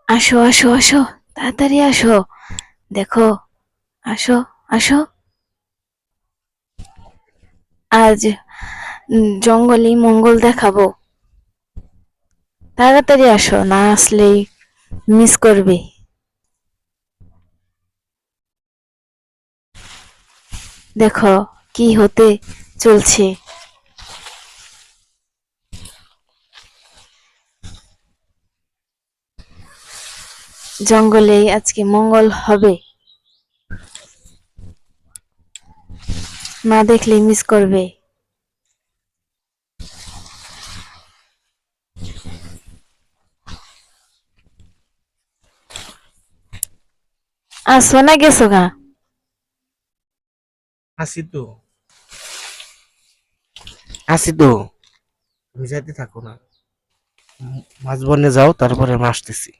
আসো আসো আসো, তাড়াতাড়ি আসো। দেখো, আসো আসো। আজ জঙ্গলি মঙ্গল দেখাবো। তাড়াতাড়ি আসো, না আসলেই মিস করবে। দেখো কি হতে চলছে। জঙ্গলে আজকে মঙ্গল হবে, না দেখলে মিস করবে। আসো না গেছো গা? আছি তো, আছি তো। তুমি যাইতে থাকো না, মাছ বনে যাও, তারপরে আমি আসতেছি।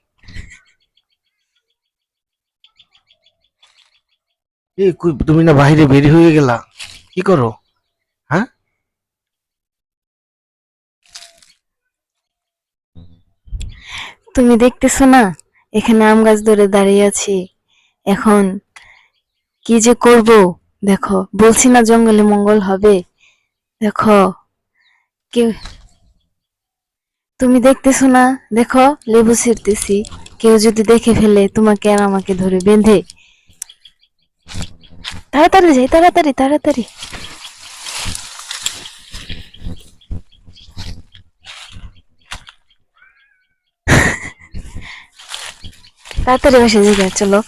এই তুমি না বাইরে বের হয়ে গেলা, কি করো? হ্যাঁ, তুমি দেখতেছো না, এখানে আম গাছ ধরে দাঁড়িয়ে আছি। এখন কি যে করব। দেখো, বলছি না জঙ্গলে মঙ্গল হবে। দেখো, কেউ, তুমি দেখতেছো না? দেখো, লেবু ছিঁড়তেছি। কেউ যদি দেখে ফেলে তোমাকে আর আমাকে ধরে বেঁধে। তাড়াতাড়ি যাই, তাড়াতাড়ি তাড়াতাড়ি। তাড়াতাড়ি বসে যাই, চলো।